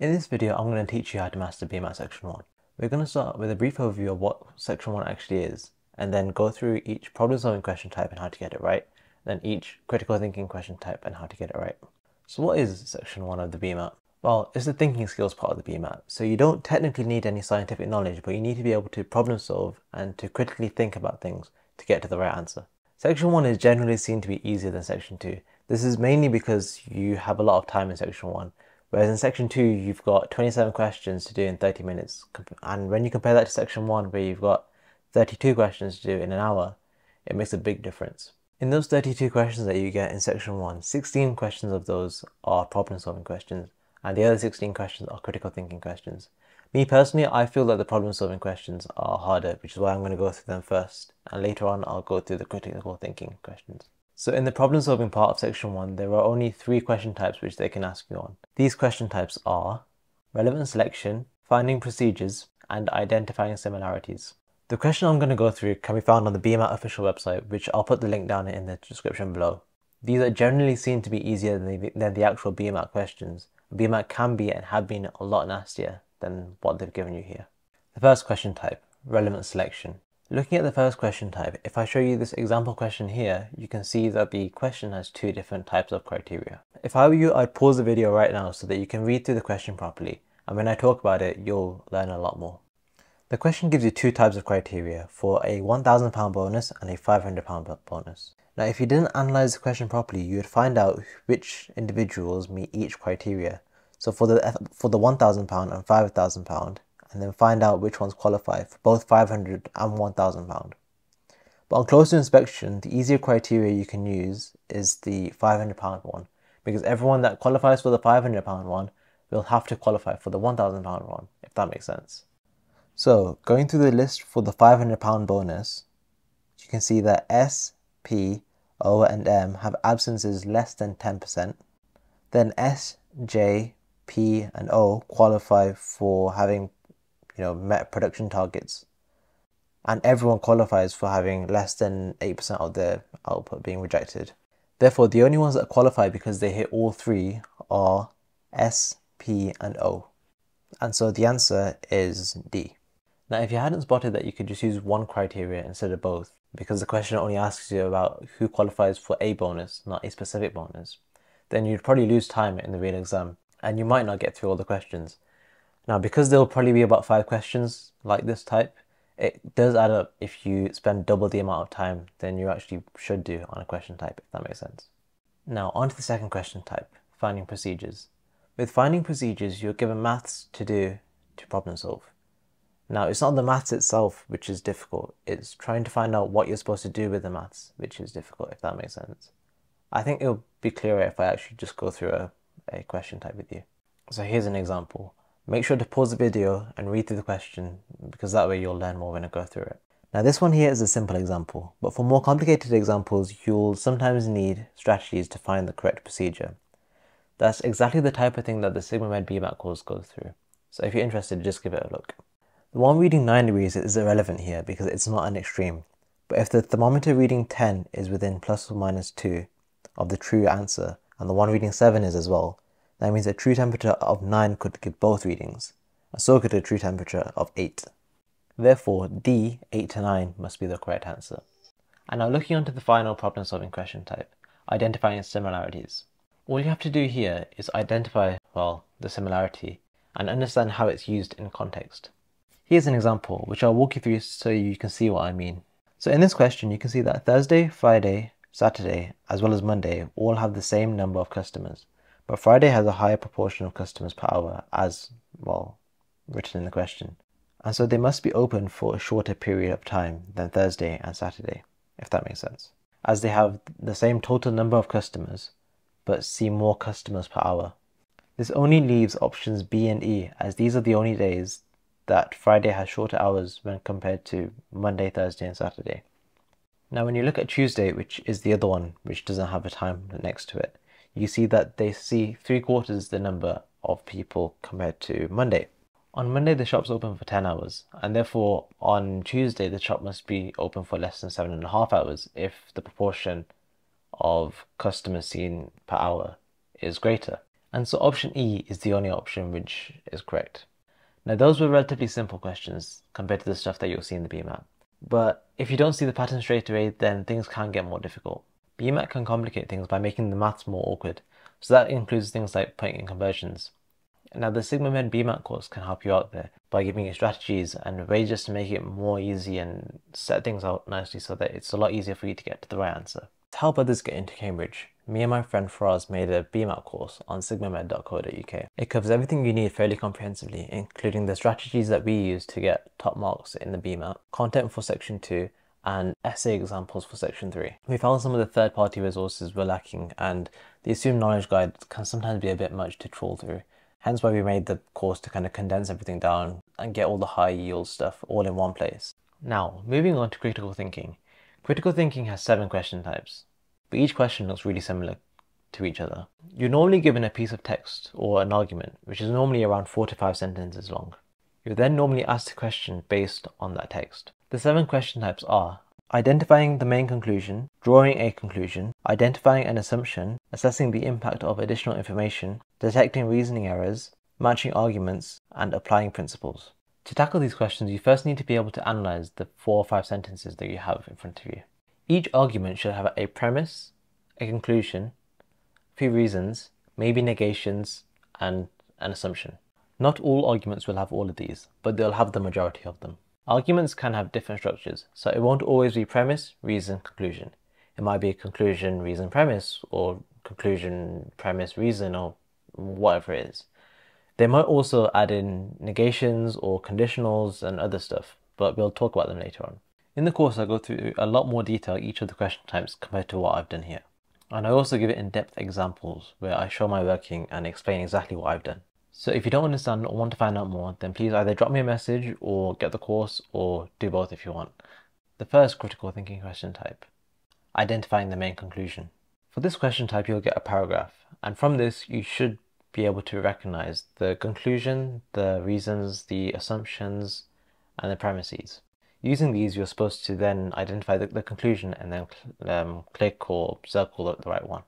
In this video, I'm going to teach you how to master Bmat Section 1. We're going to start with a brief overview of what Section 1 actually is, and then go through each problem-solving question type and how to get it right, then each critical thinking question type and how to get it right. So what is Section 1 of the Bmat? Well, it's the thinking skills part of the Bmat, so you don't technically need any scientific knowledge, but you need to be able to problem solve and to critically think about things to get to the right answer. Section 1 is generally seen to be easier than Section 2. This is mainly because you have a lot of time in Section 1, whereas in Section 2 you've got 27 questions to do in 30 minutes. And when you compare that to Section 1 where you've got 32 questions to do in an hour, it makes a big difference. In those 32 questions that you get in Section 1, 16 questions of those are problem-solving questions, and the other 16 questions are critical thinking questions. Me personally, I feel that the problem-solving questions are harder, which is why I'm going to go through them first, and later on I'll go through the critical thinking questions. So in the problem-solving part of Section 1, there are only 3 question types which they can ask you on. These question types are relevant selection, finding procedures, and identifying similarities. The question I'm going to go through can be found on the Bmat official website, which I'll put the link down in the description below. These are generally seen to be easier than the actual Bmat questions. Bmat can be and have been a lot nastier than what they've given you here. The first question type, relevant selection. Looking at the first question type, if I show you this example question here, you can see that the question has 2 different types of criteria. If I were you, I'd pause the video right now so that you can read through the question properly, and when I talk about it, you'll learn a lot more. The question gives you 2 types of criteria for a £1,000 bonus and a £500 bonus. Now, if you didn't analyze the question properly, you would find out which individuals meet each criteria. So for the £1,000 and £5,000, and then find out which ones qualify for both £500 and £1,000. But on closer inspection, the easier criteria you can use is the £500 one, because everyone that qualifies for the £500 one will have to qualify for the £1,000 one, if that makes sense. So, going through the list for the £500 bonus, you can see that S, P, O and M have absences less than 10%. Then S, J, P and O qualify for having met production targets. And everyone qualifies for having less than 8% of their output being rejected. Therefore, the only ones that qualify because they hit all 3 are S, P and O. And so the answer is D. Now, if you hadn't spotted that you could just use one criteria instead of both, because the question only asks you about who qualifies for a bonus, not a specific bonus, then you'd probably lose time in the real exam, and you might not get through all the questions. Now, because there will probably be about 5 questions like this type, it does add up if you spend double the amount of time than you actually should do on a question type, if that makes sense. Now, on to the second question type, finding procedures. With finding procedures, you're given maths to do to problem solve. Now, it's not the maths itself which is difficult, it's trying to find out what you're supposed to do with the maths which is difficult, if that makes sense. I think it'll be clearer if I actually just go through a question type with you. So here's an example. Make sure to pause the video and read through the question, because that way you'll learn more when I go through it. Now, this one here is a simple example, but for more complicated examples, you'll sometimes need strategies to find the correct procedure. That's exactly the type of thing that the Sigma Med Bmat course goes through. So if you're interested, just give it a look. The one reading 9 degrees is irrelevant here because it's not an extreme. But if the thermometer reading 10 is within plus or minus 2 of the true answer, and the one reading 7 is as well, that means a true temperature of 9 could give both readings, and so could a true temperature of 8. Therefore, D, 8 to 9, must be the correct answer. And now looking onto the final problem-solving question type, identifying similarities. All you have to do here is identify, the similarity, and understand how it's used in context. Here's an example, which I'll walk you through so you can see what I mean. So in this question, you can see that Thursday, Friday, Saturday, as well as Monday, all have the same number of customers. But Friday has a higher proportion of customers per hour as, written in the question. And so they must be open for a shorter period of time than Thursday and Saturday, if that makes sense. As they have the same total number of customers, but see more customers per hour. This only leaves options B and E, as these are the only days that Friday has shorter hours when compared to Monday, Thursday and Saturday. Now when you look at Tuesday, which is the other one which doesn't have a time next to it, you see that they see 3/4 the number of people compared to Monday. On Monday the shop's open for 10 hours, and therefore on Tuesday the shop must be open for less than 7.5 hours if the proportion of customers seen per hour is greater. And so option E is the only option which is correct. Now those were relatively simple questions compared to the stuff that you'll see in the Bmat. But if you don't see the pattern straight away, then things can get more difficult. Bmat can complicate things by making the maths more awkward, so that includes things like point and conversions. Now the SigmaMed Bmat course can help you out there by giving you strategies and ways just to make it more easy and set things out nicely so that it's a lot easier for you to get to the right answer. To help others get into Cambridge, me and my friend Faraz made a Bmat course on sigmamed.co.uk. It covers everything you need fairly comprehensively, including the strategies that we use to get top marks in the Bmat, content for section 2, and essay examples for section 3. We found some of the third-party resources were lacking, and the assumed knowledge guide can sometimes be a bit much to trawl through. Hence why we made the course to kind of condense everything down and get all the high yield stuff all in one place. Now, moving on to critical thinking. Critical thinking has 7 question types, but each question looks really similar to each other. You're normally given a piece of text or an argument, which is normally around 4 to 5 sentences long. You're then normally asked a question based on that text. The 7 question types are identifying the main conclusion, drawing a conclusion, identifying an assumption, assessing the impact of additional information, detecting reasoning errors, matching arguments, and applying principles. To tackle these questions, you first need to be able to analyze the 4 or 5 sentences that you have in front of you. Each argument should have a premise, a conclusion, a few reasons, maybe negations, and an assumption. Not all arguments will have all of these, but they'll have the majority of them. Arguments can have different structures, so it won't always be premise, reason, conclusion. It might be a conclusion, reason, premise, or conclusion, premise, reason, or whatever it is. They might also add in negations or conditionals and other stuff, but we'll talk about them later on. In the course, I go through a lot more detail each of the question types compared to what I've done here. And I also give it in-depth examples where I show my working and explain exactly what I've done. So if you don't understand or want to find out more, then please either drop me a message or get the course, or do both if you want. The first critical thinking question type, identifying the main conclusion. For this question type, you'll get a paragraph, and from this you should be able to recognize the conclusion, the reasons, the assumptions, and the premises. Using these, you're supposed to then identify the conclusion and then click or circle the right one.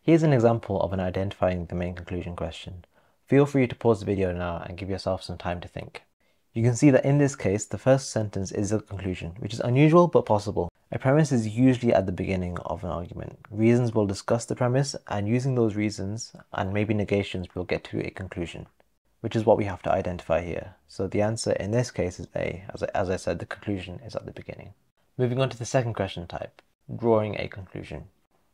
Here's an example of an identifying the main conclusion question. Feel free to pause the video now and give yourself some time to think. You can see that in this case, the first sentence is the conclusion, which is unusual but possible. A premise is usually at the beginning of an argument. Reasons will discuss the premise, and using those reasons and maybe negations, we'll get to a conclusion, which is what we have to identify here. So the answer in this case is A. As I said, the conclusion is at the beginning. Moving on to the second question type, drawing a conclusion.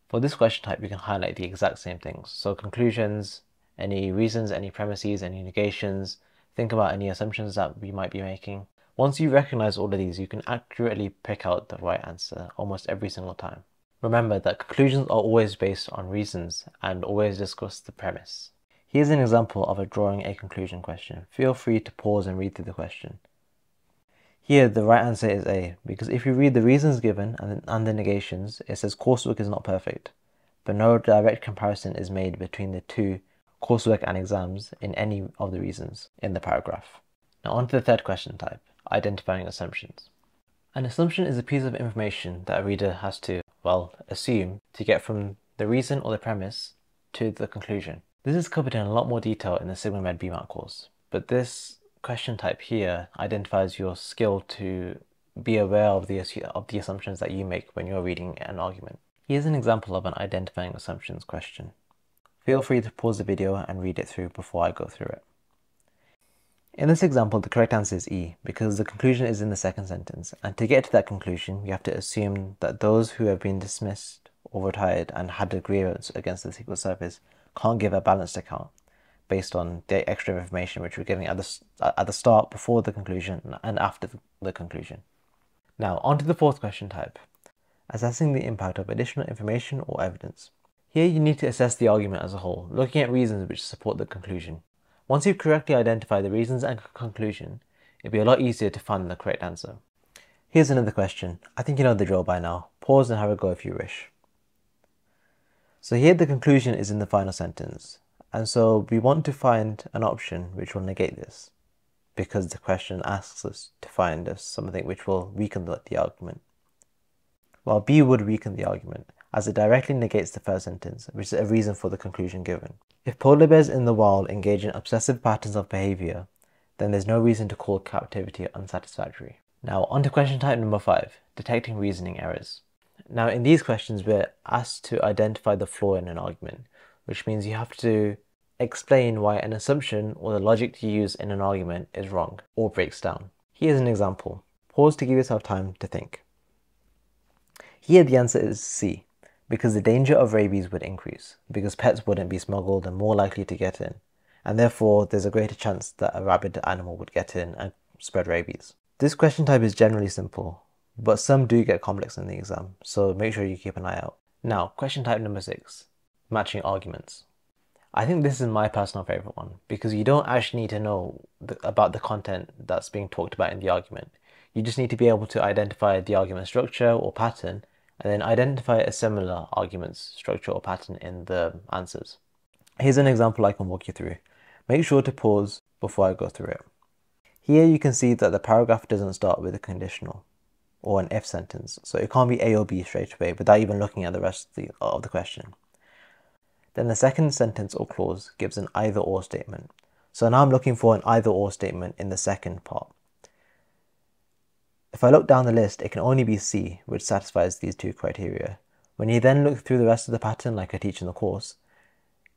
For this question type, we can highlight the exact same things. So conclusions, any reasons, any premises, any negations, think about any assumptions that we might be making. Once you recognize all of these, you can accurately pick out the right answer almost every single time. Remember that conclusions are always based on reasons and always discuss the premise. Here's an example of a drawing a conclusion question. Feel free to pause and read through the question. Here, the right answer is A, because if you read the reasons given and the negations, it says coursework is not perfect, but no direct comparison is made between the two, coursework and exams, in any of the reasons in the paragraph. Now on to the third question type, identifying assumptions. An assumption is a piece of information that a reader has to, assume to get from the reason or the premise to the conclusion. This is covered in a lot more detail in the SigmaMed Bmat course, but this question type here identifies your skill to be aware of the assumptions that you make when you're reading an argument. Here's an example of an identifying assumptions question. Feel free to pause the video and read it through before I go through it. In this example, the correct answer is E, because the conclusion is in the second sentence, and to get to that conclusion, you have to assume that those who have been dismissed or retired and had a grievance against the Secret Service can't give a balanced account based on the extra information which we're giving at the start, before the conclusion, and after the conclusion. Now, on to the fourth question type, assessing the impact of additional information or evidence. Here you need to assess the argument as a whole, looking at reasons which support the conclusion. Once you've correctly identified the reasons and conclusion, it'll be a lot easier to find the correct answer. Here's another question. I think you know the drill by now. Pause and have a go if you wish. So here the conclusion is in the final sentence, and so we want to find an option which will negate this, because the question asks us to find something which will weaken the argument. Well, B would weaken the argument, as it directly negates the first sentence, which is a reason for the conclusion given. If polar bears in the wild engage in obsessive patterns of behavior, then there's no reason to call captivity unsatisfactory. Now, on to question type number 5, detecting reasoning errors. Now, in these questions, we're asked to identify the flaw in an argument, which means you have to explain why an assumption or the logic you use in an argument is wrong or breaks down. Here's an example. Pause to give yourself time to think. Here the answer is C, because the danger of rabies would increase, because pets wouldn't be smuggled and more likely to get in, and therefore there's a greater chance that a rabid animal would get in and spread rabies. This question type is generally simple, but some do get complex in the exam, so make sure you keep an eye out. Now, question type number 6, matching arguments. I think this is my personal favorite one, because you don't actually need to know about the content that's being talked about in the argument. You just need to be able to identify the argument structure or pattern, and then identify a similar argument's structure or pattern in the answers. Here's an example I can walk you through. Make sure to pause before I go through it. Here you can see that the paragraph doesn't start with a conditional or an if sentence, so it can't be A or B straight away without even looking at the rest of the question. Then the second sentence or clause gives an either or statement. So now I'm looking for an either or statement in the second part. If I look down the list, it can only be C, which satisfies these two criteria. When you then look through the rest of the pattern, like I teach in the course,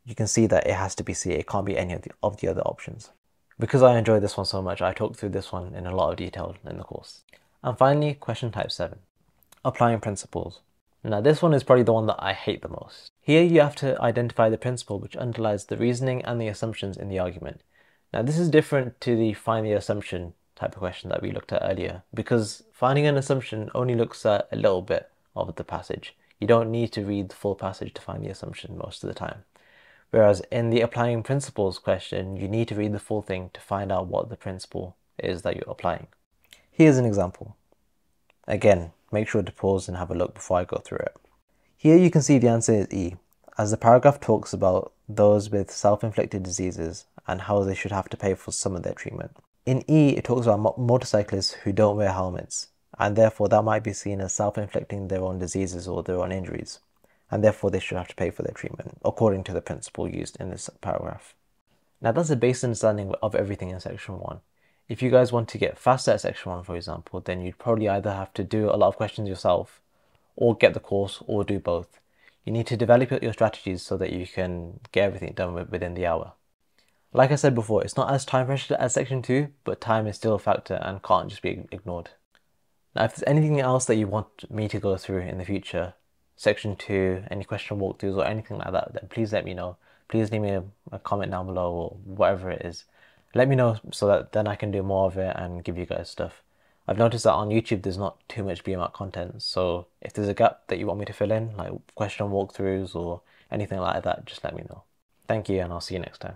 you can see that it has to be C. It can't be any of the other options. Because I enjoyed this one so much, I talked through this one in a lot of detail in the course. And finally, question type 7, applying principles. Now this one is probably the one that I hate the most. Here you have to identify the principle which underlies the reasoning and the assumptions in the argument. Now this is different to the find the assumption type of question that we looked at earlier, because finding an assumption only looks at a little bit of the passage. You don't need to read the full passage to find the assumption most of the time. Whereas in the applying principles question, you need to read the full thing to find out what the principle is that you're applying. Here's an example. Again, make sure to pause and have a look before I go through it. Here you can see the answer is E, as the paragraph talks about those with self-inflicted diseases and how they should have to pay for some of their treatment. In E, it talks about motorcyclists who don't wear helmets, and therefore that might be seen as self-inflicting their own diseases or their own injuries, and therefore they should have to pay for their treatment, according to the principle used in this paragraph. Now that's a basic understanding of everything in section 1. If you guys want to get faster at section 1, for example, then you'd probably either have to do a lot of questions yourself, or get the course, or do both. You need to develop your strategies so that you can get everything done within the hour. Like I said before, it's not as time pressured as section 2, but time is still a factor and can't just be ignored. Now, if there's anything else that you want me to go through in the future, section 2, any question walkthroughs or anything like that, then please let me know. Please leave me a comment down below or whatever it is. Let me know so that then I can do more of it and give you guys stuff. I've noticed that on YouTube there's not too much Bmat content, so if there's a gap that you want me to fill in, like question walkthroughs or anything like that, just let me know. Thank you, and I'll see you next time.